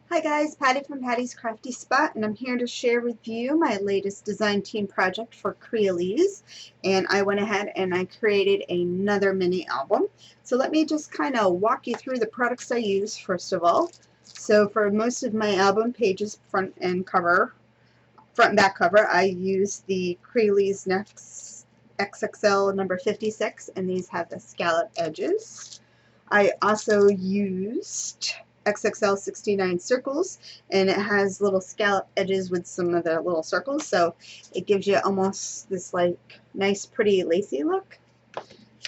Hi guys, Patty from Patty's Crafty Spot, and I'm here to share with you my latest design team project for Crealies. And I went ahead and I created another mini album. So let me just kind of walk you through the products I use first of all. So for most of my album pages, front and back cover, I use the Crealies Next XXL number 56, and these have the scallop edges. I also used XXL 69 circles, and it has little scallop edges with some of the little circles, so it gives you almost this like nice pretty lacy look.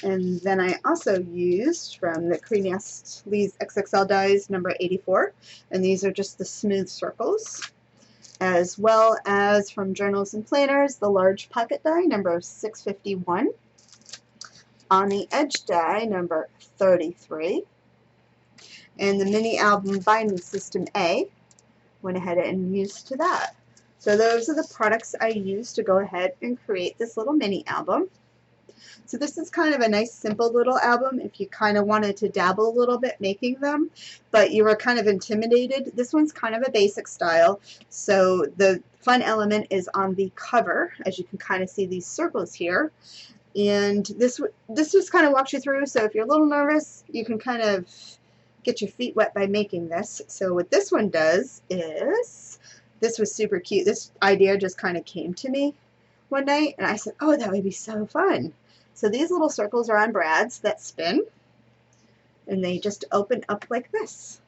And then I also used from the Crealies XXL dies number 84, and these are just the smooth circles, as well as from Journals and Planners the large pocket die number 651, on the edge die number 33, and the mini album binding system A. Went ahead and used that. So those are the products I used to go ahead and create this little mini album. So this is kind of a nice simple little album if you kind of wanted to dabble a little bit making them, but you were kind of intimidated. This one's kind of a basic style, so the fun element is on the cover, as you can kind of see these circles here. And this just kind of walks you through, so if you're a little nervous, you can kind of get your feet wet by making this. So what this one does is, this was super cute. This idea just kind of came to me one night, and I said, oh, that would be so fun. So these little circles are on brads that spin, and they just open up like this.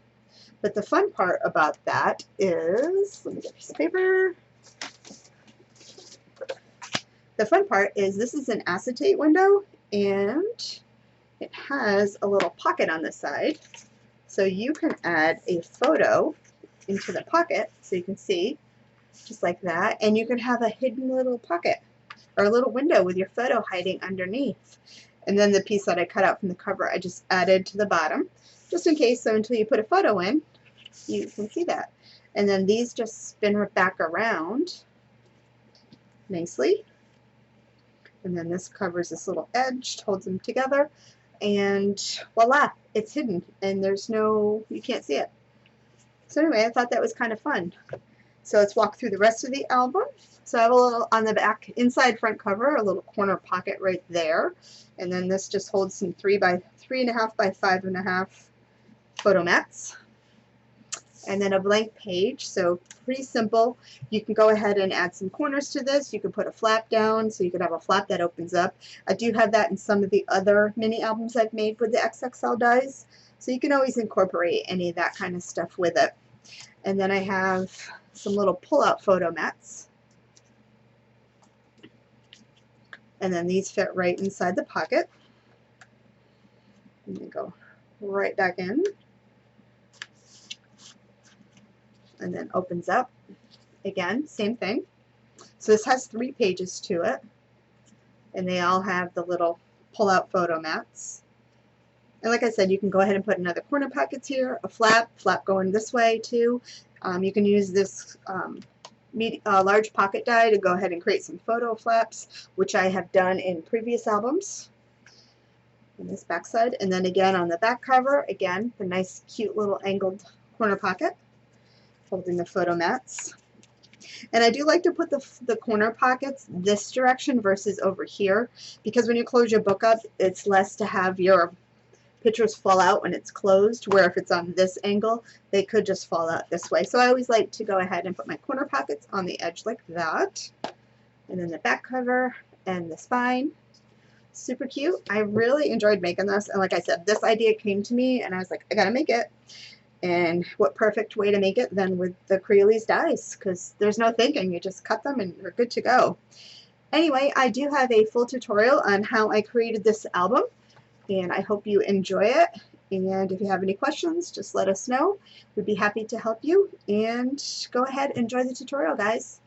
But the fun part about that is, let me get a piece of paper. The fun part is this is an acetate window, and it has a little pocket on the side. So you can add a photo into the pocket so you can see, just like that, and you can have a hidden little pocket or a little window with your photo hiding underneath. And then the piece that I cut out from the cover I just added to the bottom, just in case, so until you put a photo in, you can see that. And then these just spin back around nicely. And then this covers this little edge, holds them together, and voila, it's hidden, and you can't see it. So anyway, I thought that was kind of fun. So let's walk through the rest of the album. So I have a little on the back, inside front cover, a little corner pocket right there, and then this just holds some 3.5 by 5.5 photo mats. And then a blank page, so pretty simple. You can go ahead and add some corners to this. You can put a flap down, so you could have a flap that opens up. I do have that in some of the other mini albums I've made with the XXL dies, so you can always incorporate any of that kind of stuff with it. And then I have some little pull-out photo mats. And then these fit right inside the pocket. And they go right back in. And then opens up. Again, same thing. So this has 3 pages to it, and they all have the little pull-out photo mats. And like I said, you can go ahead and put another corner pockets here, a flap going this way too. You can use this large pocket die to go ahead and create some photo flaps, which I have done in previous albums. On this back side, and then again on the back cover, again the nice cute little angled corner pocket holding the photo mats. And I do like to put the corner pockets this direction versus over here, because when you close your book up, it's less to have your pictures fall out when it's closed, where if it's on this angle, they could just fall out this way. So I always like to go ahead and put my corner pockets on the edge like that. And then the back cover and the spine. super cute. I really enjoyed making this, and like I said, this idea came to me and I was like, I gotta make it. And what perfect way to make it than with the Crealies dies, because there's no thinking, you just cut them and you're good to go. Anyway, I do have a full tutorial on how I created this album, and I hope you enjoy it. And if you have any questions, just let us know. We'd be happy to help you. And go ahead and enjoy the tutorial, guys.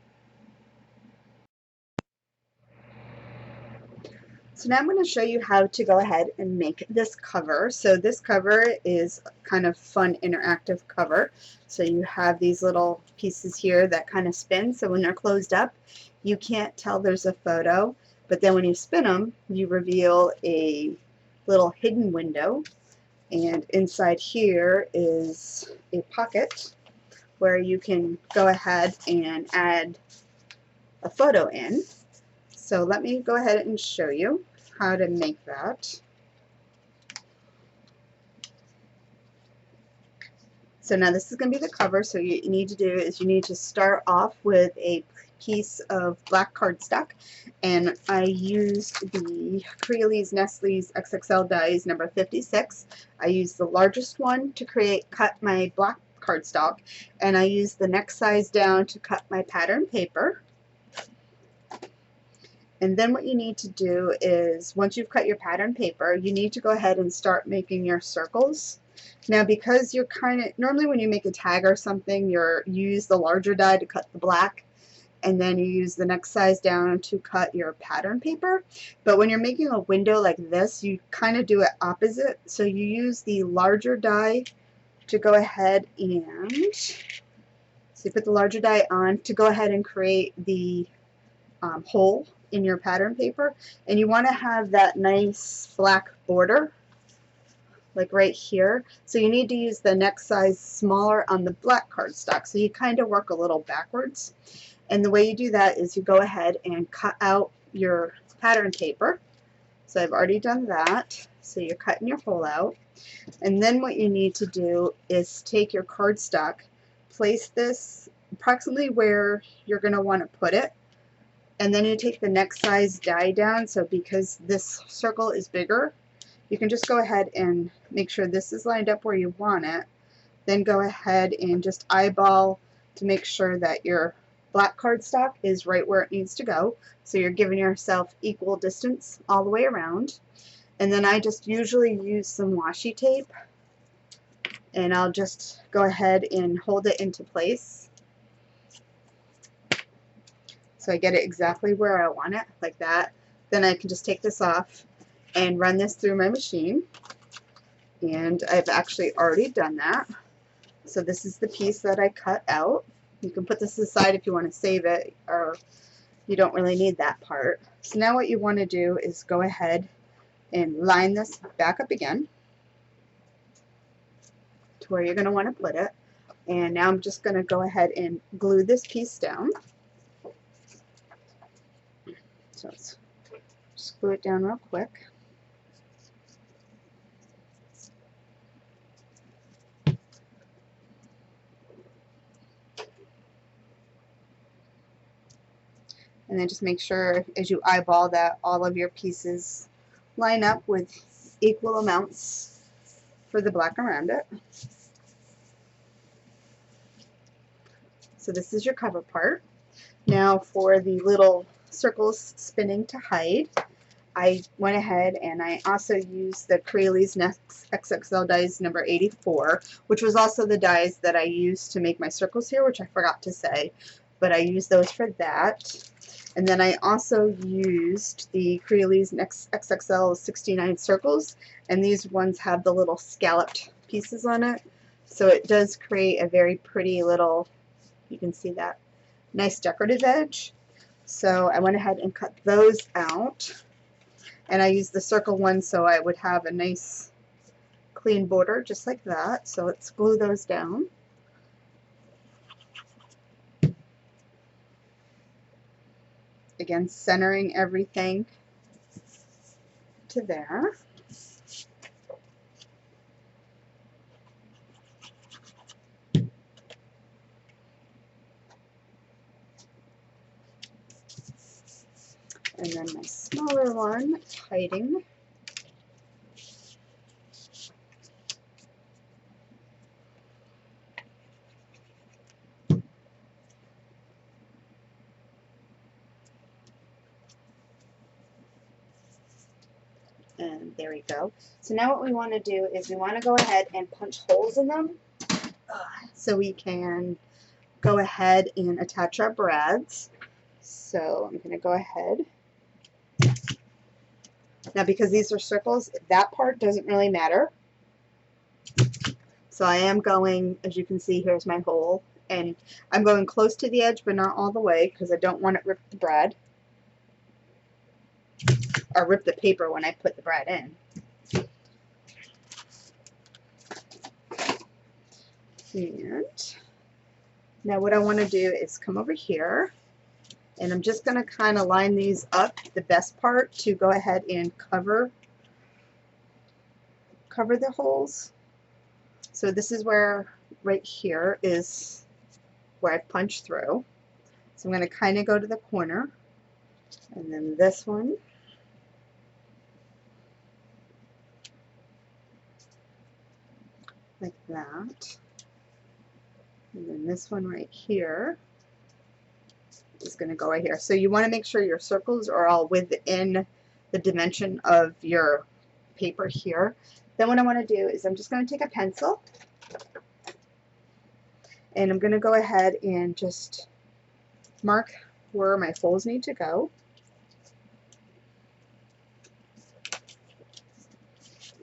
So now I'm going to show you how to go ahead and make this cover. So this cover is kind of fun interactive cover. So you have these little pieces here that kind of spin. So when they're closed up, you can't tell there's a photo. But then when you spin them, you reveal a little hidden window. And inside here is a pocket where you can go ahead and add a photo in. So let me go ahead and show you how to make that. So now this is going to be the cover. So you need to do is you need to start off with a piece of black cardstock, and I used the Crealies XXL dies number 56. I used the largest one to cut my black cardstock, and I used the next size down to cut my pattern paper. And then what you need to do is, once you've cut your pattern paper, you need to go ahead and start making your circles. Now, because you're normally when you make a tag or something, you use the larger die to cut the black, and then you use the next size down to cut your pattern paper. But when you're making a window like this, you kind of do it opposite. So you use the larger die to go ahead and, so you put the larger die on to go ahead and create the hole in your pattern paper, and you want to have that nice black border like right here. So you need to use the next size smaller on the black cardstock. So you kind of work a little backwards. And the way you do that is you go ahead and cut out your pattern paper. So I've already done that. So you're cutting your hole out. And then what you need to do is take your cardstock, place this approximately where you're going to want to put it. And then you take the next size die down. So because this circle is bigger, you can just go ahead and make sure this is lined up where you want it. Then go ahead and just eyeball to make sure that your black cardstock is right where it needs to go. So you're giving yourself equal distance all the way around. And then I just usually use some washi tape, and I'll just go ahead and hold it into place. So I get it exactly where I want it, like that. Then I can just take this off and run this through my machine. And I've actually already done that. So this is the piece that I cut out. You can put this aside if you want to save it, or you don't really need that part. So now what you want to do is go ahead and line this back up again to where you're going to want to put it. And now I'm just going to go ahead and glue this piece down. So let's just glue it down real quick. And then just make sure as you eyeball that all of your pieces line up with equal amounts for the black around it. So this is your cover part. Now for the little circles spinning to hide, I went ahead and I also used the Crealies XXL dies number 84, which was also the dies that I used to make my circles here, which I forgot to say, but I used those for that. And then I also used the Crealies XXL 69 circles, and these ones have the little scalloped pieces on it, so it does create a very pretty little, you can see that, nice decorative edge. So I went ahead and cut those out, and I used the circle one so I would have a nice clean border just like that. So let's glue those down. Again, centering everything to there. And then my smaller one is hiding. And there we go. So now what we want to do is we want to go ahead and punch holes in them so we can go ahead and attach our brads. So I'm going to go ahead. Now because these are circles, that part doesn't really matter. So I am going, as you can see, here's my hole. And I'm going close to the edge but not all the way because I don't want it to rip the brad. Or rip the paper when I put the brad in. And now what I want to do is come over here, and I'm just going to kind of line these up, the best part, to go ahead and cover the holes. So this is where, right here, is where I punch through. So I'm going to kind of go to the corner, and then this one. Like that. And then this one right here is going to go right here. So you want to make sure your circles are all within the dimension of your paper here. Then what I want to do is I'm just going to take a pencil and I'm going to go ahead and just mark where my folds need to go.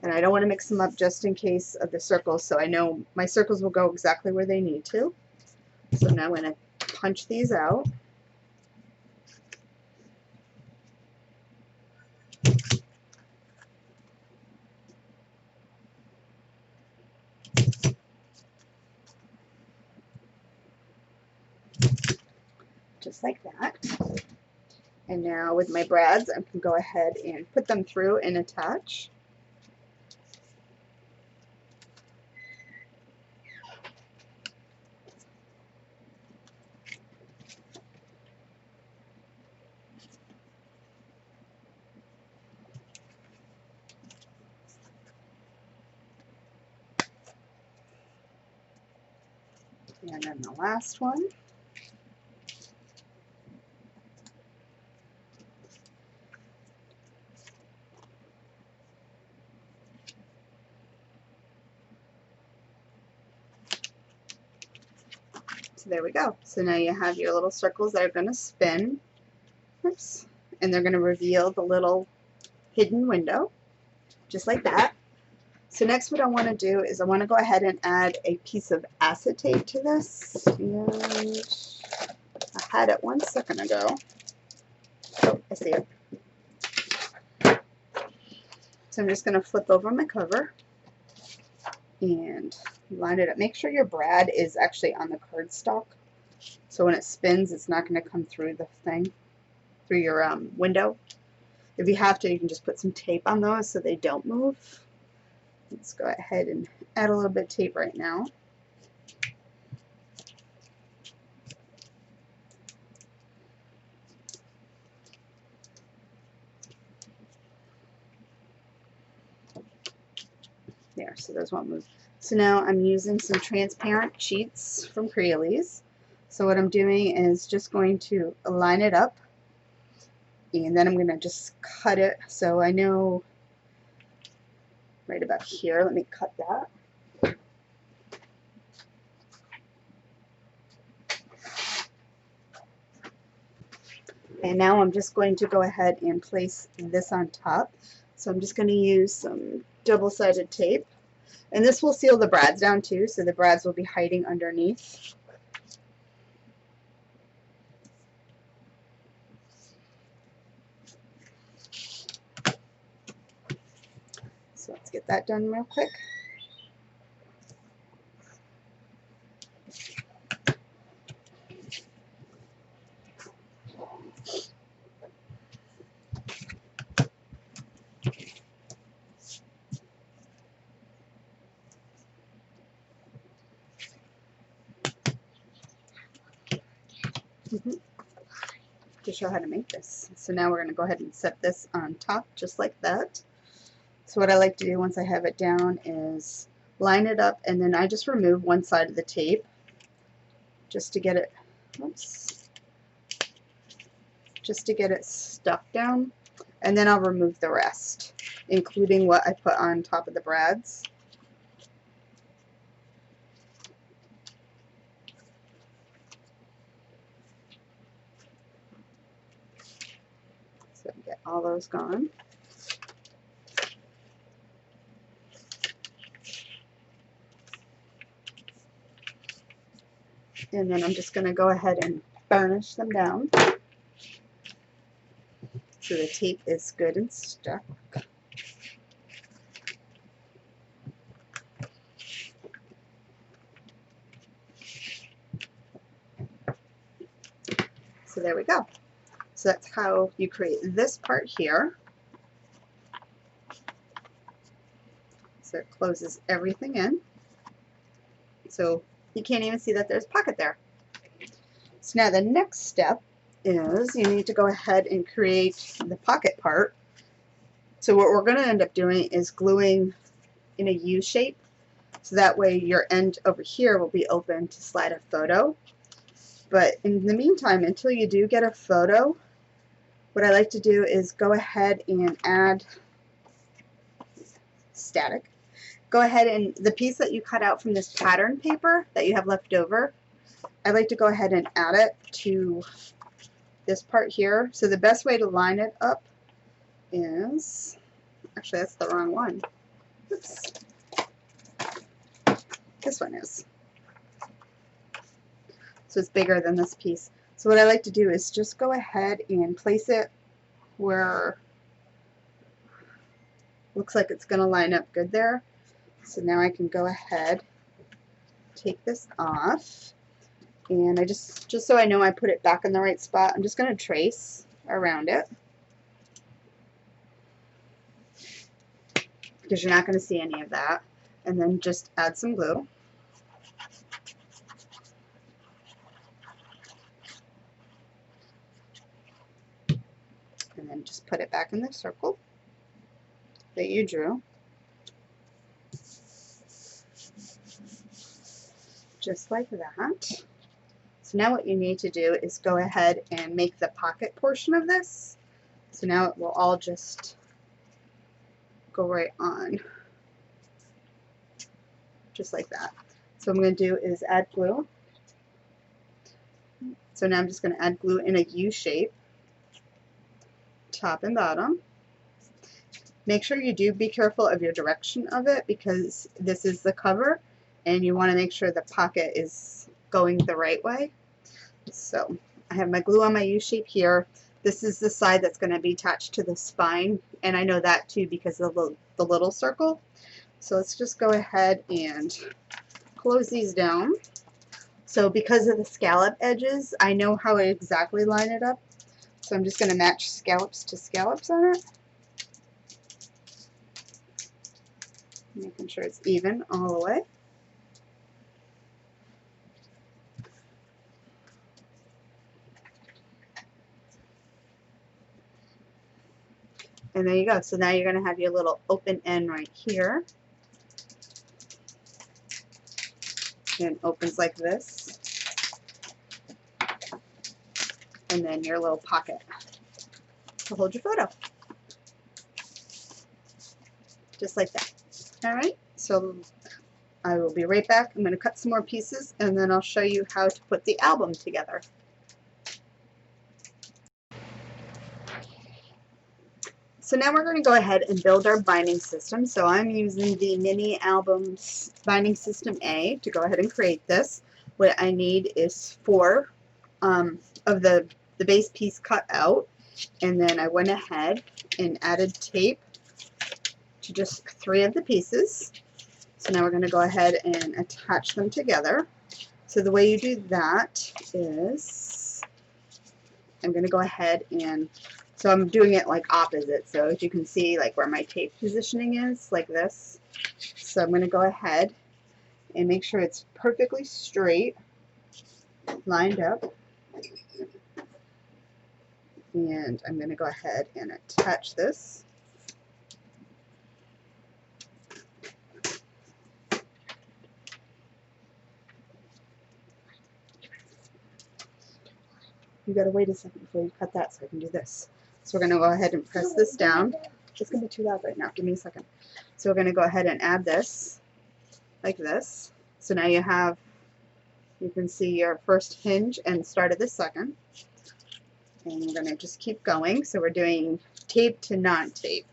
And I don't want to mix them up just in case of the circles, so I know my circles will go exactly where they need to. So now I'm going to punch these out. Just like that. And now with my brads, I can go ahead and put them through and attach. And then the last one. So there we go. So now you have your little circles that are going to spin. Oops. And they're going to reveal the little hidden window, just like that. So next what I want to do is I want to go ahead and add a piece of acetate to this. And I had it 1 second ago. Oh, I see it. So I'm just going to flip over my cover and line it up. Make sure your brad is actually on the cardstock, so when it spins it's not going to come through the thing, through your window. If you have to, you can just put some tape on those so they don't move. Let's go ahead and add a little bit of tape right now. There, so those won't move. So now I'm using some transparent sheets from Crealies. So what I'm doing is just going to line it up, and then I'm going to just cut it. So I know right about here, let me cut that. And now I'm just going to go ahead and place this on top. So I'm just going to use some double-sided tape. And this will seal the brads down too, so the brads will be hiding underneath. So let's get that done real quick. Just show how to make this. So now we're going to go ahead and set this on top just like that. So what I like to do once I have it down is line it up, and then I just remove one side of the tape just to get it, oops, just to get it stuck down, and then I'll remove the rest, including what I put on top of the brads. So get all those gone. And then I'm just going to go ahead and burnish them down so the tape is good and stuck. So there we go. So that's how you create this part here. So it closes everything in. So you can't even see that there's a pocket there. So now the next step is you need to go ahead and create the pocket part. So what we're going to end up doing is gluing in a U shape, so that way your end over here will be open to slide a photo. But in the meantime, until you do get a photo, what I like to do is go ahead and add static. Go ahead and the piece that you cut out from this pattern paper that you have left over, I like to go ahead and add it to this part here. So the best way to line it up is, actually that's the wrong one. Oops. This one is. So it's bigger than this piece. So what I like to do is just go ahead and place it where looks like it's going to line up good there. So now I can go ahead, take this off, and I just so I know I put it back in the right spot, I'm just going to trace around it, because you're not going to see any of that, and then just add some glue. And then just put it back in the circle that you drew. Just like that. So now what you need to do is go ahead and make the pocket portion of this. So now it will all just go right on. Just like that. So what I'm going to do is add glue. So now I'm just going to add glue in a U shape, top and bottom. Make sure you do be careful of your direction of it, because this is the cover and you want to make sure the pocket is going the right way. So I have my glue on my U shape here. This is the side that's going to be attached to the spine, and I know that too because of the little circle. So let's just go ahead and close these down. So because of the scallop edges, I know how to exactly line it up. So I'm just going to match scallops to scallops on it. Making sure it's even all the way. And there you go. So now you're going to have your little open end right here. And it opens like this. And then your little pocket to hold your photo. Just like that. Alright, so I will be right back. I'm going to cut some more pieces and then I'll show you how to put the album together. So now we're going to go ahead and build our binding system. So I'm using the Mini Albums Binding System A to go ahead and create this. What I need is 4 of the base piece cut out, and then I went ahead and added tape to just 3 of the pieces. So now we're going to go ahead and attach them together. So the way you do that is I'm going to go ahead and, so I'm doing it like opposite, so as you can see like where my tape positioning is, like this. So I'm going to go ahead and make sure it's perfectly straight, lined up. And I'm going to go ahead and attach this. You gotta wait a second before you cut that so I can do this. So we're gonna go ahead and press this down. It's gonna be too loud right now. Give me a second. So we're gonna go ahead and add this like this. So now you can see your first hinge and start of the second. And we're gonna just keep going. So we're doing tape to non-tape.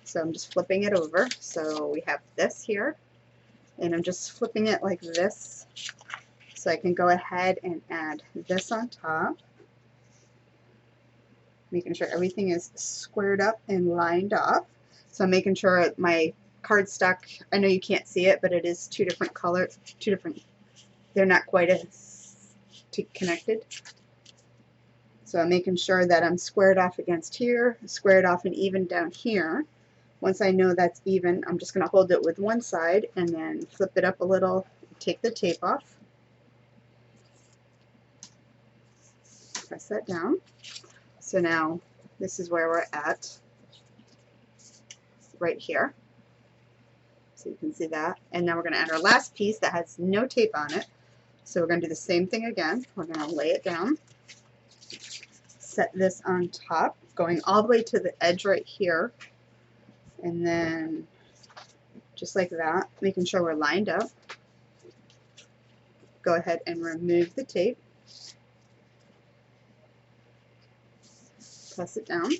So I'm just flipping it over. So we have this here, and I'm just flipping it like this. So I can go ahead and add this on top, making sure everything is squared up and lined up. So I'm making sure my cardstock, I know you can't see it, but it is two different colors, they're not quite as connected. So I'm making sure that I'm squared off against here, squared off and even down here. Once I know that's even, I'm just going to hold it with one side and then flip it up a little, take the tape off. Press that down. So now this is where we're at, right here. So you can see that. And now we're going to add our last piece that has no tape on it. So we're going to do the same thing again. We're going to lay it down, set this on top, going all the way to the edge right here. And then just like that, making sure we're lined up. Go ahead and remove the tape. Press it down.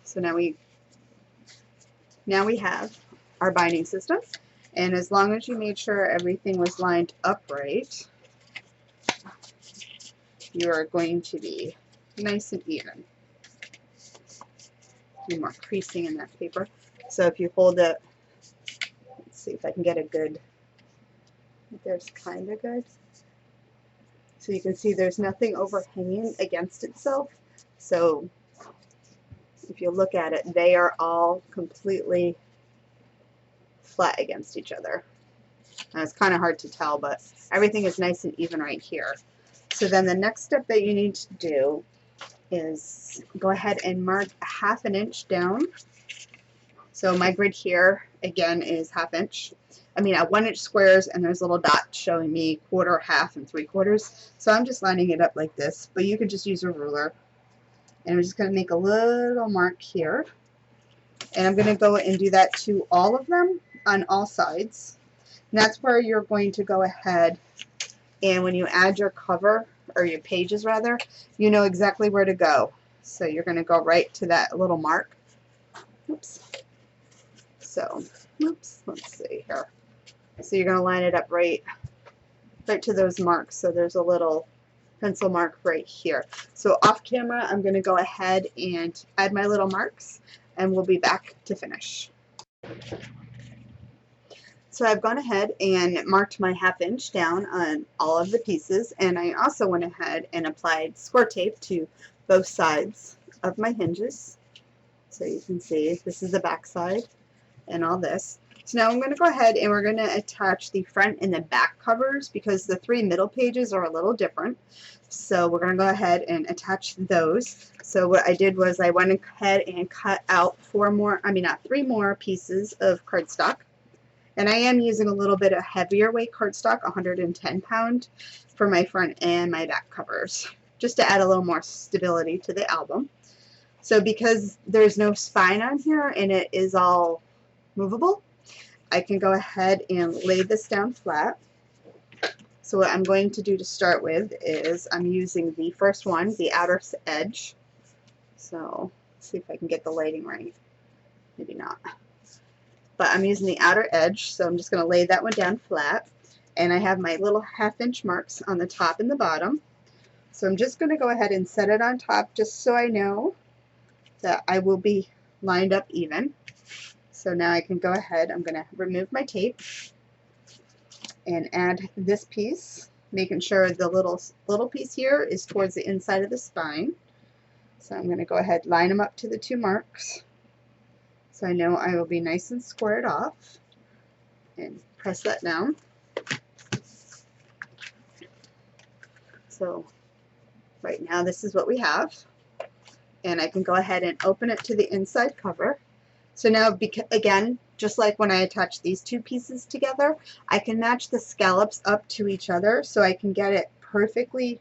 So now we have our binding system, and as long as you made sure everything was lined up right, you are going to be nice and even. Do more creasing in that paper. So if you hold it, let's see if I can get a good, there's kind of good. So you can see there's nothing overhanging against itself. So if you look at it, they are all completely flat against each other. Now it's kind of hard to tell, but everything is nice and even right here. So then the next step that you need to do is go ahead and mark a 1/2 inch down. So my grid here again is 1/2 inch. I mean 1 inch squares, and there's little dots showing me 1/4, 1/2, and 3/4. So I'm just lining it up like this, but you could just use a ruler. And I'm just going to make a little mark here. And I'm going to go and do that to all of them on all sides. And that's where you're going to go ahead, and when you add your cover, or your pages rather, you know exactly where to go. So you're going to go right to that little mark. Oops. So, oops, let's see here. So you're going to line it up right to those marks. So there's a little pencil mark right here. So off camera, I'm going to go ahead and add my little marks, and we'll be back to finish. So I've gone ahead and marked my 1/2 inch down on all of the pieces, and I also went ahead and applied score tape to both sides of my hinges. So you can see this is the back side and all this. So now I'm going to go ahead and we're going to attach the front and the back covers, because the 3 middle pages are a little different. So we're going to go ahead and attach those. So what I did was I went ahead and cut out 3 more pieces of cardstock. And I am using a little bit of heavier weight cardstock, 110 pound, for my front and my back covers, just to add a little more stability to the album. So because there's no spine on here and it is all movable, I can go ahead and lay this down flat. So what I'm going to do to start with is I'm using the first one, the outer edge. So let's see if I can get the lighting right. Maybe not. But I'm using the outer edge, so I'm just going to lay that one down flat. And I have my little 1/2 inch marks on the top and the bottom. So I'm just going to go ahead and set it on top just so I know that I will be lined up even. So now I can go ahead, I'm going to remove my tape and add this piece, making sure the little piece here is towards the inside of the spine. So I'm going to go ahead, line them up to the 2 marks. So I know I will be nice and squared off, and press that down. So right now this is what we have. and I can go ahead and open it to the inside cover. So now, again, just like when I attach these two pieces together, I can match the scallops up to each other so I can get it perfectly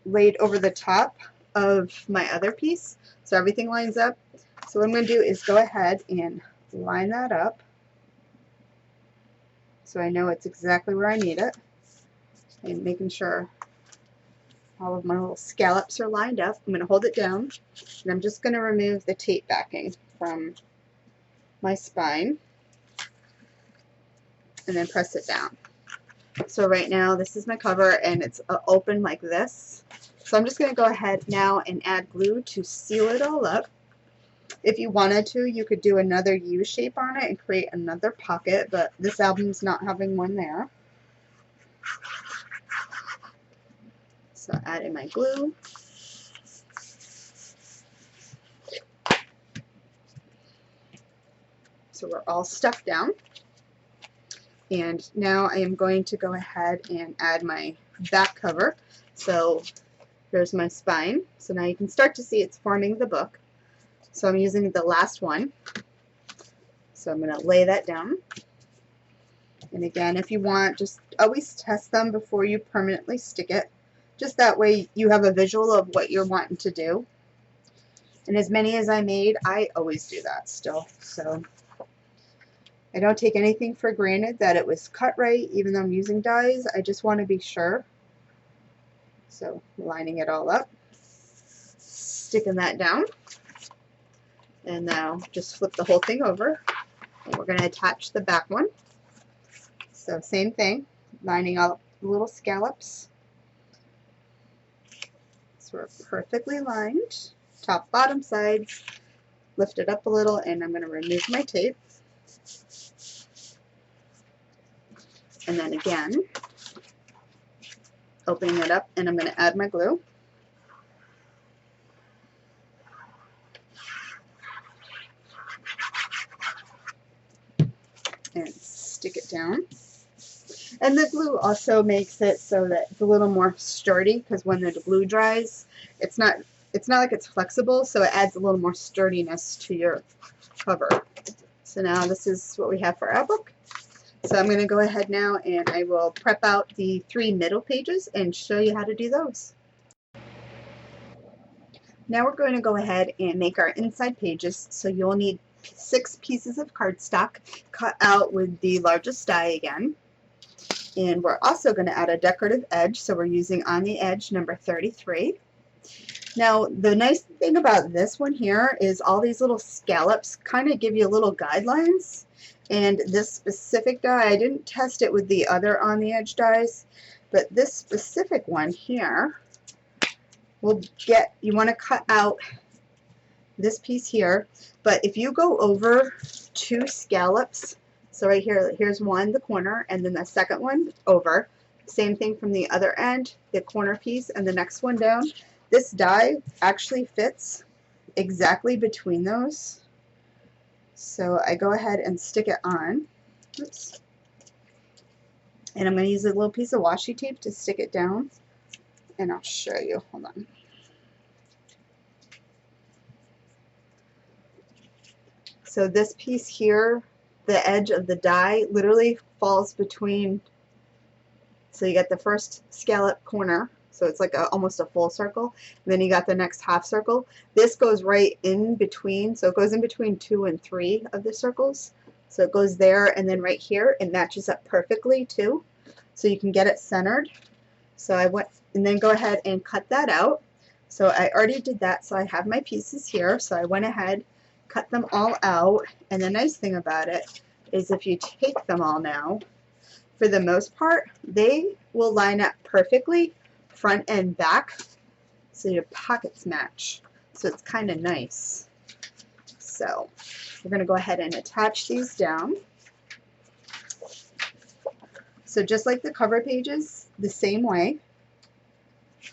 laid over the top of my other piece so everything lines up. So what I'm going to do is go ahead and line that up so I know it's exactly where I need it, and making sure all of my little scallops are lined up. I'm going to hold it down, and I'm just going to remove the tape backing from my spine and then press it down. So right now this is my cover, and it's open like this. So I'm just going to go ahead now and add glue to seal it all up. If you wanted to, you could do another U shape on it and create another pocket, but this album's not having one there. So add in my glue. So we're all stuck down. And now I am going to go ahead and add my back cover. So there's my spine. So now you can start to see it's forming the book. So I'm using the last one. So I'm going to lay that down. And again, if you want, just always test them before you permanently stick it. Just that way you have a visual of what you're wanting to do. And as many as I made, I always do that still. So I don't take anything for granted that it was cut right, even though I'm using dies. I just want to be sure. So lining it all up, sticking that down. And now just flip the whole thing over, and we're going to attach the back one. So same thing, lining all the little scallops. So we're perfectly lined, top, bottom, sides. Lift it up a little, and I'm going to remove my tape. And then again, opening it up, and I'm going to add my glue. And stick it down. And the glue also makes it so that it's a little more sturdy, because when the glue dries, it's not like it's flexible, so it adds a little more sturdiness to your cover. So now this is what we have for our book. So I'm going to go ahead now, and I will prep out the 3 middle pages and show you how to do those. Now we're going to go ahead and make our inside pages. So you'll need 6 pieces of cardstock cut out with the largest die again. And we're also going to add a decorative edge, so we're using on the edge number 33. Now the nice thing about this one here is all these little scallops kind of give you little guidelines. And this specific die, I didn't test it with the other on the edge dies, but this specific one here will get, you want to cut out this piece here, but if you go over 2 scallops, so right here, here's one, the corner, and then the second one over, same thing from the other end, the corner piece, and the next one down, this die actually fits exactly between those. So I go ahead and stick it on. Oops. And I'm going to use a little piece of washi tape to stick it down, and I'll show you. Hold on. So this piece here, the edge of the die literally falls between, so you get the first scallop corner, so it's like almost a full circle, and then you got the next half circle. This goes right in between, so it goes in between 2 and 3 of the circles. So it goes there and then right here, and matches up perfectly too, so you can get it centered. So I went, and then go ahead and cut that out. So I already did that, so I have my pieces here, so I went ahead, cut them all out, and the nice thing about it is if you take them all now, for the most part, they will line up perfectly front and back, so your pockets match. So it's kind of nice. So we're going to go ahead and attach these down. So just like the cover pages, the same way.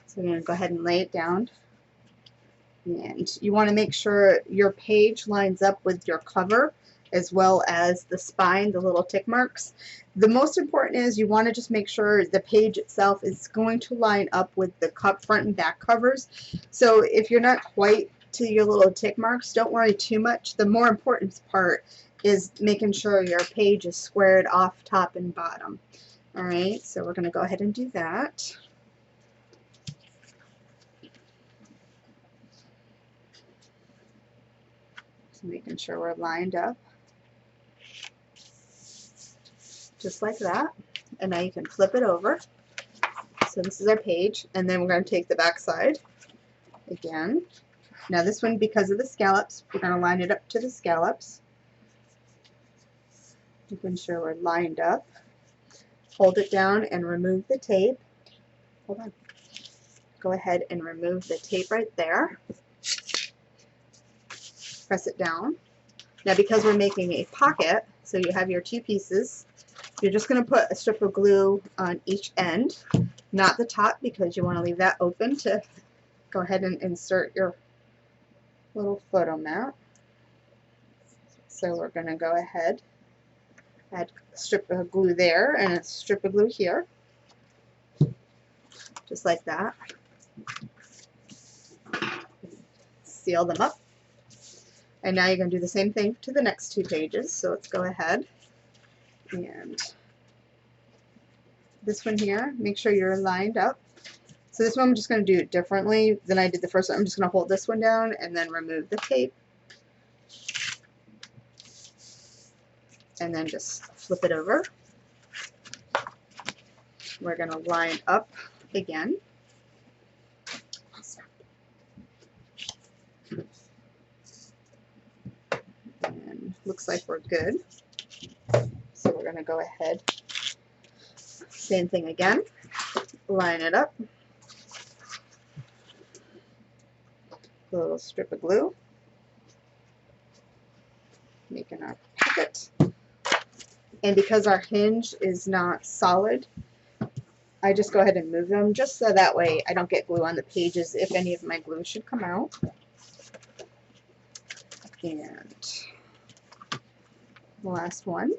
So we're going to go ahead and lay it down. And you want to make sure your page lines up with your cover as well as the spine, the little tick marks. The most important is you want to just make sure the page itself is going to line up with the front and back covers. So if you're not quite to your little tick marks, don't worry too much. The more important part is making sure your page is squared off top and bottom. Alright, so we're going to go ahead and do that. Just making sure we're lined up. Just like that. And now you can flip it over. So this is our page, and then we're going to take the back side again. Now this one, because of the scallops, we're going to line it up to the scallops. Making sure we're lined up. Hold it down and remove the tape. Hold on. Go ahead and remove the tape right there. Press it down. Now because we're making a pocket, so you have your two pieces, you're just going to put a strip of glue on each end, not the top, because you want to leave that open to go ahead and insert your little photo mat. So we're going to go ahead, add a strip of glue there and a strip of glue here, just like that. Seal them up. And now you're going to do the same thing to the next two pages. So let's go ahead and this one here, make sure you're lined up. So this one I'm just going to do it differently than I did the first one. I'm just going to hold this one down and then remove the tape. And then just flip it over. We're going to line up again. And looks like we're good. So we're going to go ahead. Same thing again. Line it up. A little strip of glue. Making our pocket. And because our hinge is not solid, I just go ahead and move them just so that way I don't get glue on the pages if any of my glue should come out. And the last one.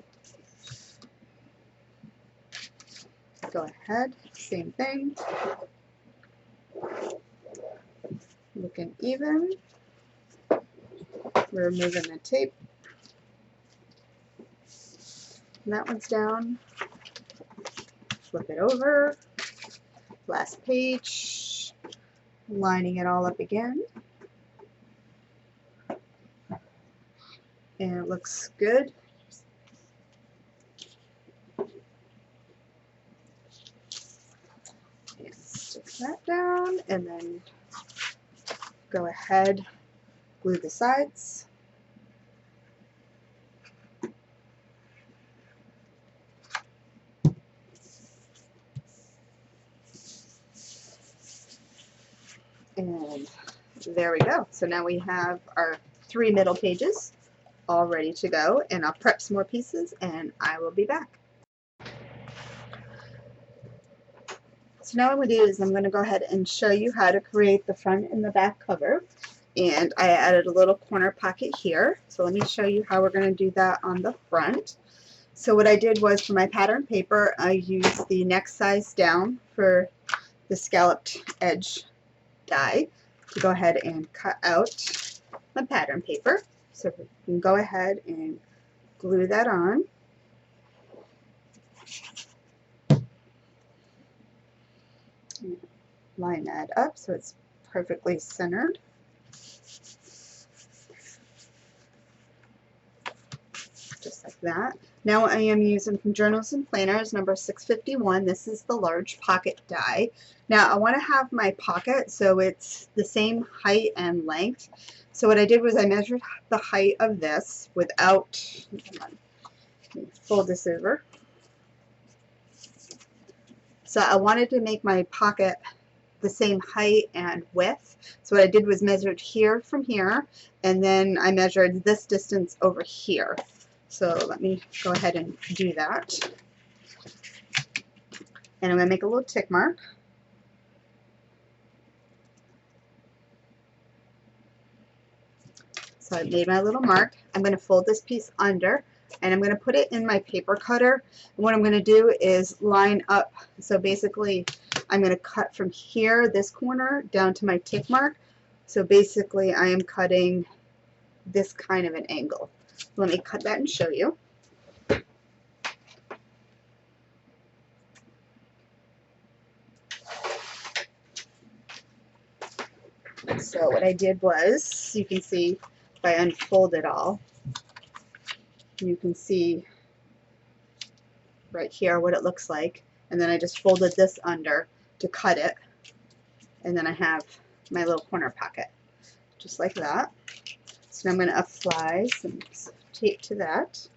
Go ahead, same thing. Looking even. We're removing the tape. And that one's down. Flip it over. Last page. Lining it all up again. And it looks good. And stick that down, and then go ahead, glue the sides. And there we go. So now we have our 3 middle pages all ready to go, and I'll prep some more pieces and I will be back. So now what I'm going to do is I'm going to go ahead and show you how to create the front and the back cover. And I added a little corner pocket here. So let me show you how we're going to do that on the front. So what I did was, for my pattern paper, I used the next size down for the scalloped edge die to go ahead and cut out my pattern paper. So we can go ahead and glue that on. Line that up so it's perfectly centered. Just like that. Now I am using from Journals and Planners number 651. This is the large pocket die. Now I want to have my pocket so it's the same height and length. So what I did was I measured the height of this without, let me fold this over. So I wanted to make my pocket the same height and width. So what I did was measured here from here, and then I measured this distance over here. So let me go ahead and do that. And I'm going to make a little tick mark. So I made my little mark. I'm going to fold this piece under, and I'm going to put it in my paper cutter. And what I'm going to do is line up. So basically, I'm going to cut from here, this corner, down to my tick mark. So basically, I am cutting this kind of an angle. Let me cut that and show you. So what I did was, you can see if I unfold it all, you can see right here what it looks like. And then I just folded this under to cut it. And then I have my little corner pocket, just like that. So now I'm going to apply some tape to that.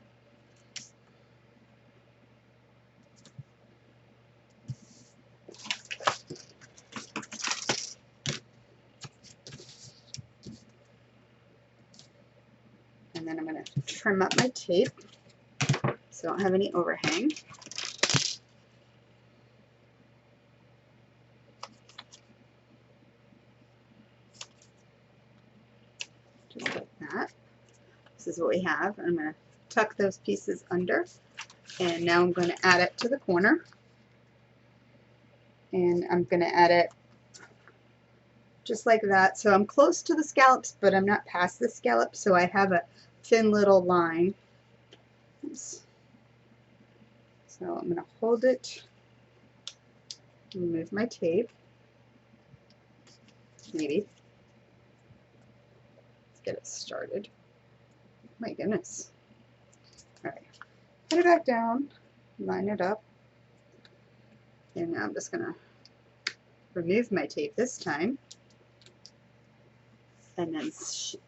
And then I'm going to trim up my tape so I don't have any overhang. Just like that. This is what we have. I'm going to tuck those pieces under, and now I'm going to add it to the corner. And I'm going to add it just like that. So I'm close to the scallops, but I'm not past the scallop, so I have a thin little line. Oops. So I'm going to hold it, remove my tape, maybe. Let's get it started. My goodness. Alright, put it back down, line it up, and now I'm just going to remove my tape this time, and then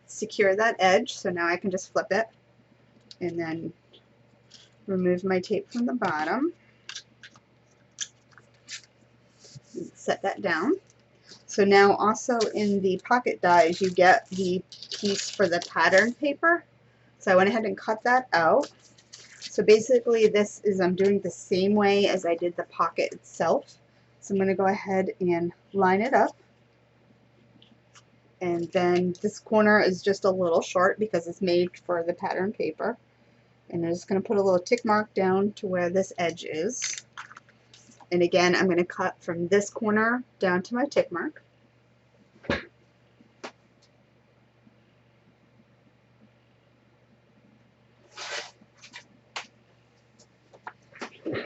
secure that edge. So now I can just flip it, and then remove my tape from the bottom, and set that down. So now also in the pocket dies you get the piece for the pattern paper. So I went ahead and cut that out. So basically this is, I'm doing the same way as I did the pocket itself. So I'm going to go ahead and line it up. And then this corner is just a little short because it's made for the pattern paper. And I'm just going to put a little tick mark down to where this edge is. And again, I'm going to cut from this corner down to my tick mark.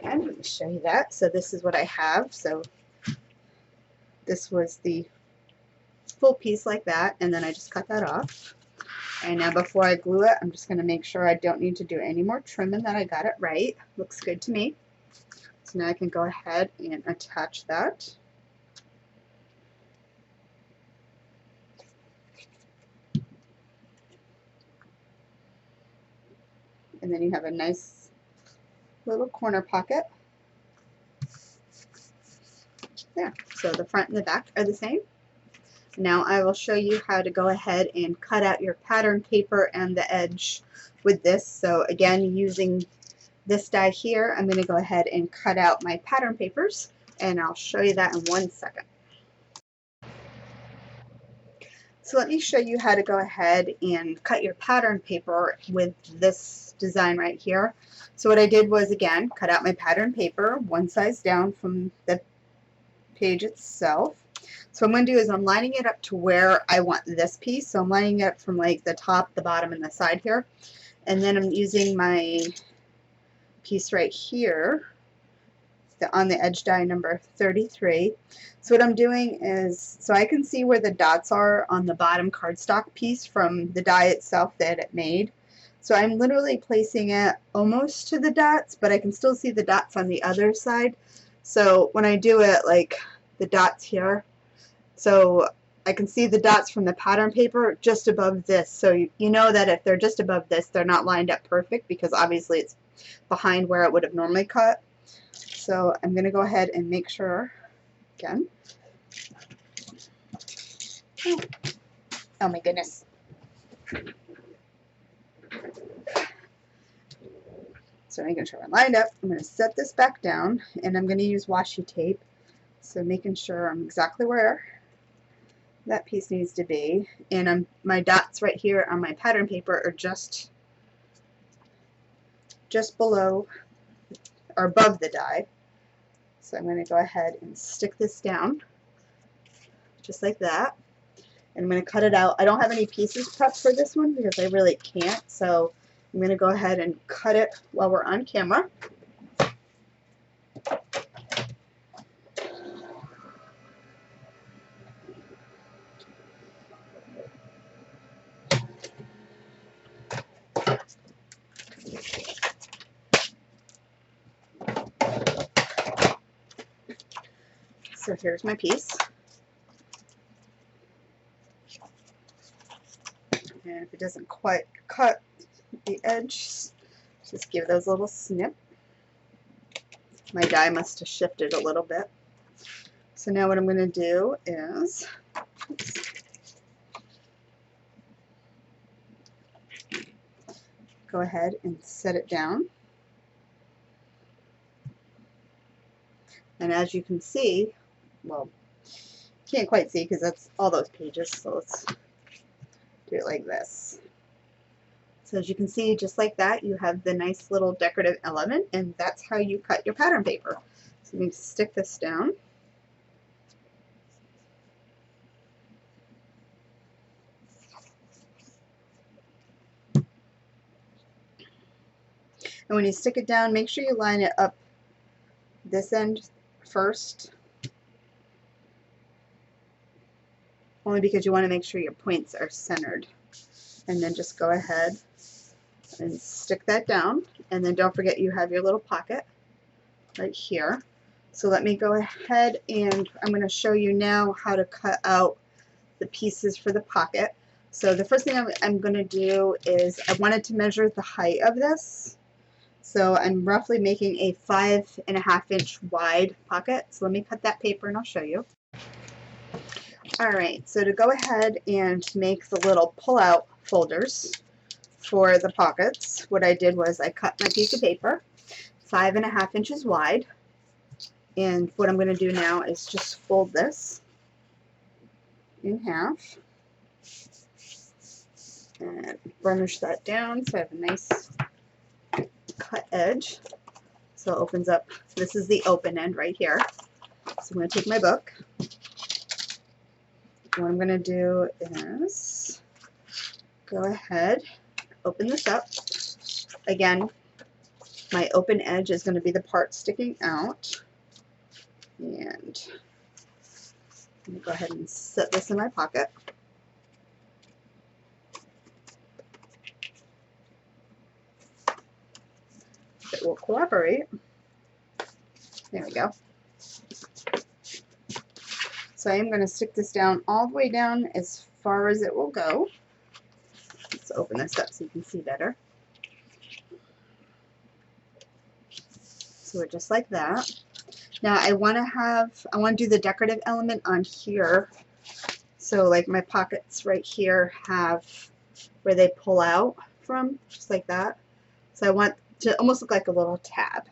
And let me show you that. So this is what I have. So this was the full piece like that, and then I just cut that off. And now before I glue it, I'm just going to make sure I don't need to do any more trimming, that I got it right. Looks good to me. So now I can go ahead and attach that. And then you have a nice little corner pocket. There. So the front and the back are the same. Now I will show you how to go ahead and cut out your pattern paper and the edge with this. So again, using this die here, I'm going to go ahead and cut out my pattern papers, and I'll show you that in 1 second. So let me show you how to go ahead and cut your pattern paper with this design right here. So what I did was, again, cut out my pattern paper one size down from the page itself. So what I'm going to do is I'm lining it up to where I want this piece. So I'm lining it up from like the top, the bottom, and the side here. And then I'm using my piece right here on the edge die number 33. So what I'm doing is, so I can see where the dots are on the bottom cardstock piece from the die itself that it made. So I'm literally placing it almost to the dots, but I can still see the dots on the other side. So when I do it, like the dots here, so I can see the dots from the pattern paper just above this. So you know that if they're just above this, they're not lined up perfect, because obviously it's behind where it would have normally cut. So I'm going to go ahead and make sure, again. Oh my goodness. So making sure I'm lined up, I'm going to set this back down, and I'm going to use washi tape. So making sure I'm exactly where that piece needs to be. And my dots right here on my pattern paper are just below or above the die. So I'm going to go ahead and stick this down just like that. And I'm going to cut it out. I don't have any pieces prepped for this one because I really can't. So I'm going to go ahead and cut it while we're on camera. So here's my piece. And if it doesn't quite cut the edge, just give those a little snip. My die must have shifted a little bit. So now what I'm going to do is, go ahead and set it down. And as you can see, well, can't quite see because that's all those pages, so let's do it like this. So as you can see, just like that, you have the nice little decorative element, and that's how you cut your pattern paper. So I'm going to stick this down. And when you stick it down, make sure you line it up this end first, only because you want to make sure your points are centered. And then just go ahead and stick that down, and then don't forget you have your little pocket right here. So let me go ahead and I'm going to show you now how to cut out the pieces for the pocket. So the first thing I'm going to do is I wanted to measure the height of this. So I'm roughly making a 5.5 inch wide pocket. So let me cut that paper and I'll show you. Alright, so to go ahead and make the little pull-out folders for the pockets, what I did was I cut my piece of paper 5.5 inches wide, and what I'm going to do now is just fold this in half and burnish that down so I have a nice cut edge. So it opens up, this is the open end right here. So I'm going to take my book. What I'm going to do is go ahead, open this up. Again, my open edge is going to be the part sticking out. And I'm going to go ahead and set this in my pocket. It will cooperate. There we go. So I am going to stick this down all the way down as far as it will go. Let's open this up so you can see better. So just like that. Now I want to do the decorative element on here. So like my pockets right here have where they pull out from, just like that. So I want to almost look like a little tab.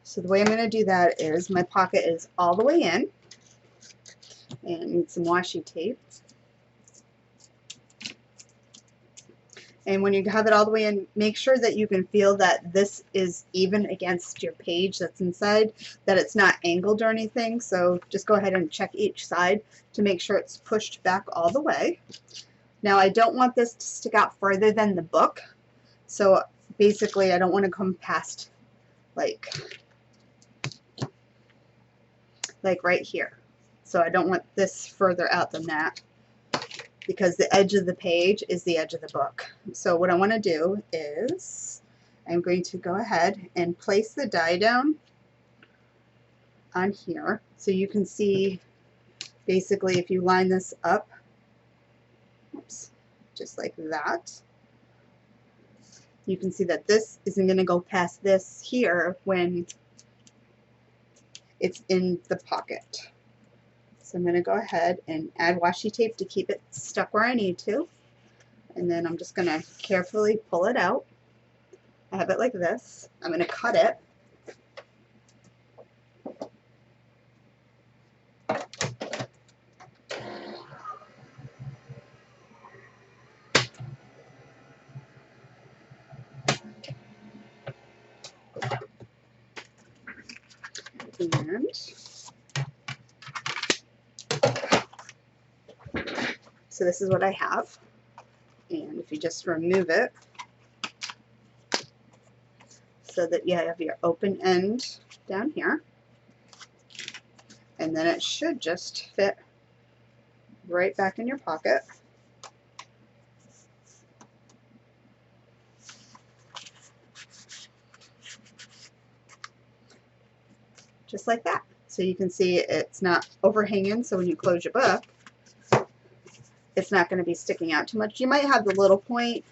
So the way I'm going to do that is my pocket is all the way in. And I need some washi tape. And when you have it all the way in, make sure that you can feel that this is even against your page that's inside, that it's not angled or anything. So just go ahead and check each side to make sure it's pushed back all the way. Now I don't want this to stick out further than the book. So basically I don't want to come past like right here. So I don't want this further out than that, because the edge of the page is the edge of the book. So what I want to do is I'm going to go ahead and place the die down on here so you can see basically if you line this up, oops, just like that, you can see that this isn't going to go past this here when it's in the pocket. So I'm going to go ahead and add washi tape to keep it stuck where I need to. And then I'm just going to carefully pull it out. I have it like this. I'm going to cut it. And so this is what I have. And if you just remove it so that you have your open end down here, and then it should just fit right back in your pocket. Just like that. So you can see it's not overhanging, so when you close your book, it's not going to be sticking out too much. You might have the little point,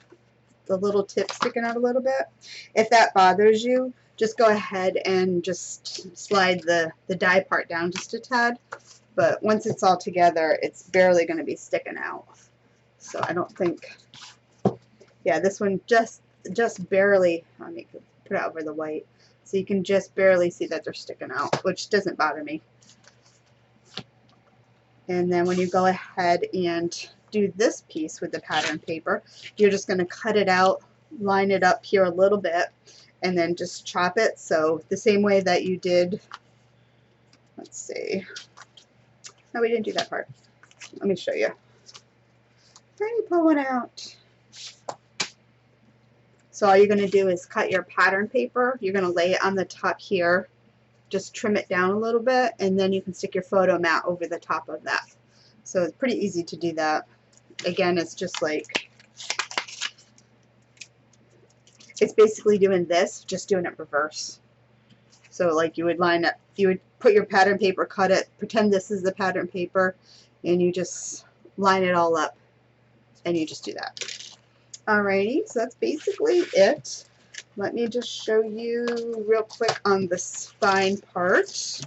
the little tip sticking out a little bit. If that bothers you, just go ahead and just slide the die part down just a tad. But once it's all together, it's barely going to be sticking out. So I don't think, yeah, this one just barely, let me put it over the white. So you can just barely see that they're sticking out, which doesn't bother me. And then when you go ahead and do this piece with the pattern paper, you're just going to cut it out, line it up here a little bit, and then just chop it. So the same way that you did, let's see. No, we didn't do that part. Let me show you. Let me pull one out. So all you're going to do is cut your pattern paper. You're going to lay it on the top here. Just trim it down a little bit, and then you can stick your photo mat over the top of that. So it's pretty easy to do that. Again, it's just like, it's basically doing this, just doing it reverse. So like you would line up, you would put your pattern paper, cut it, pretend this is the pattern paper, and you just line it all up, and you just do that. Alrighty, so that's basically it. Let me just show you real quick on the spine part,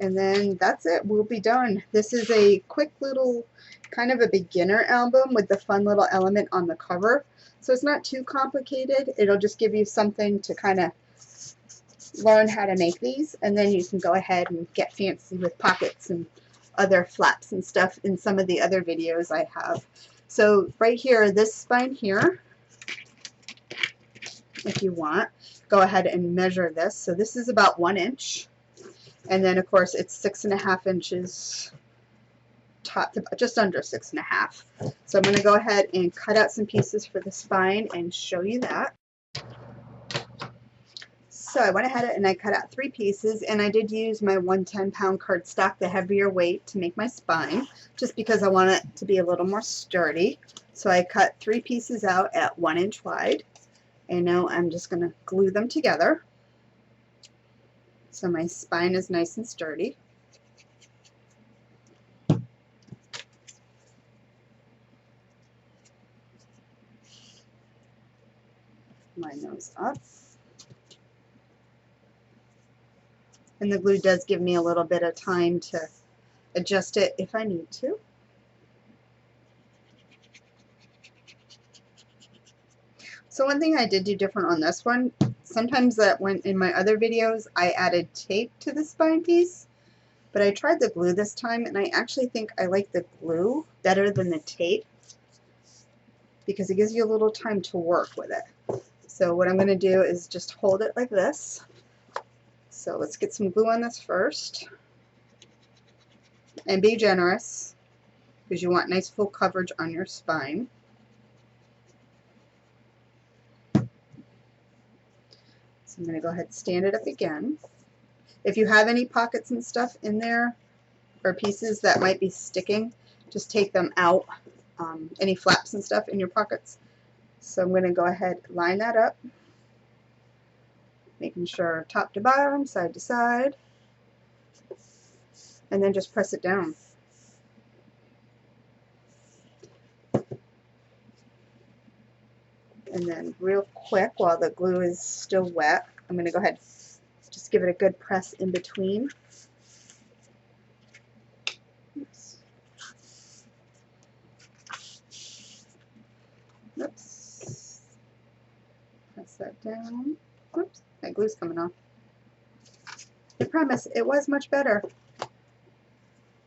and then that's it. We'll be done. This is a quick little kind of a beginner album with the fun little element on the cover. So it's not too complicated. It'll just give you something to kind of learn how to make these, and then you can go ahead and get fancy with pockets and other flaps and stuff in some of the other videos I have. So right here, this spine here, if you want, go ahead and measure this. So this is about 1 inch, and then of course it's 6.5 inches top to just under 6.5. So I'm going to go ahead and cut out some pieces for the spine and show you that. So I went ahead and I cut out 3 pieces, and I did use my 110-pound cardstock, the heavier weight, to make my spine, just because I want it to be a little more sturdy. So I cut 3 pieces out at 1 inch wide. And now I'm just going to glue them together so my spine is nice and sturdy. Line those up. And the glue does give me a little bit of time to adjust it if I need to. So one thing I did do different on this one, sometimes that went in my other videos, I added tape to the spine piece, but I tried the glue this time, and I actually think I like the glue better than the tape because it gives you a little time to work with it. So what I'm going to do is just hold it like this. So let's get some glue on this first, and be generous because you want nice full coverage on your spine. I'm going to go ahead and stand it up again. If you have any pockets and stuff in there or pieces that might be sticking, just take them out, any flaps and stuff in your pockets. So I'm going to go ahead and line that up, making sure top to bottom, side to side, and then just press it down. And then real quick, while the glue is still wet, I'm going to go ahead and just give it a good press in between. Oops. Oops. Press that down. Oops, that glue's coming off. I promise, it was much better.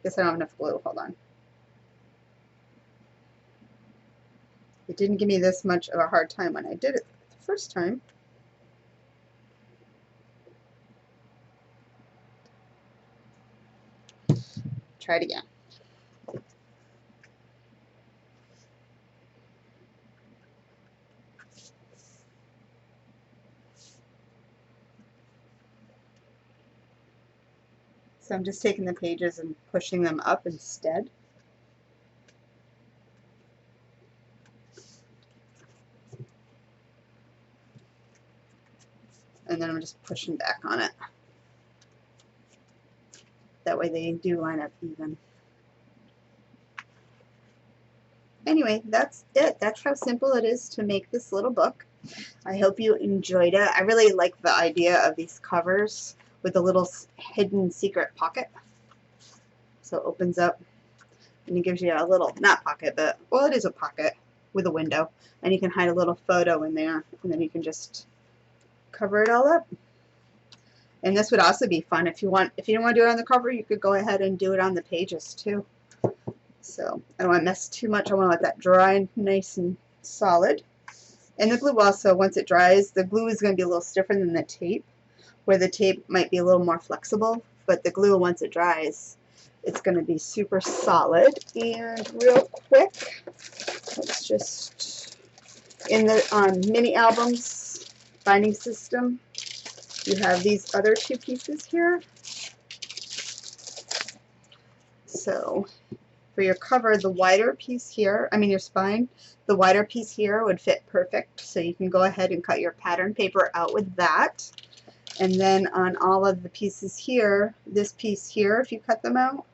Guess I don't have enough glue. Hold on. It didn't give me this much of a hard time when I did it the first time. try it again. So I'm just taking the pages and pushing them up instead. And then I'm just pushing back on it. That way they do line up even. Anyway, that's it. That's how simple it is to make this little book. I hope you enjoyed it. I really like the idea of these covers with a little hidden secret pocket. So it opens up and it gives you a little, not pocket, but, well, it is a pocket with a window. And you can hide a little photo in there, and then you can just cover it all up. And this would also be fun if you didn't want to do it on the cover, you could go ahead and do it on the pages too. So I don't want to mess too much. I want to let that dry nice and solid. And the glue also, once it dries, the glue is going to be a little stiffer than the tape, where the tape might be a little more flexible, but the glue, once it dries, it's going to be super solid. And real quick, let's just, in the mini albums binding system, you have these other two pieces here. So for your cover, the wider piece here, your spine, the wider piece here would fit perfect. So you can go ahead and cut your pattern paper out with that. And then on all of the pieces here, this piece here, if you cut them out,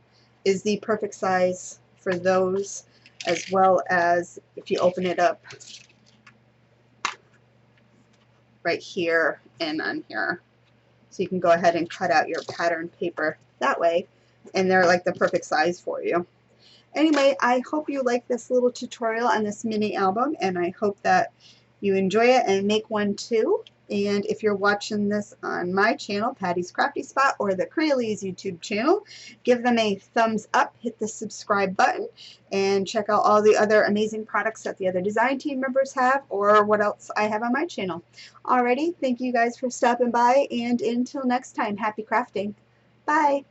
is the perfect size for those, as well as if you open it up right here and on here. So you can go ahead and cut out your pattern paper that way, and they're like the perfect size for you. Anyway, I hope you like this little tutorial on this mini album, and I hope that you enjoy it and make one too. And if you're watching this on my channel, Patty's Crafty Spot, or the Crealies YouTube channel, give them a thumbs up, hit the subscribe button, and check out all the other amazing products that the other design team members have, or what else I have on my channel. Alrighty, thank you guys for stopping by, and until next time, happy crafting. Bye!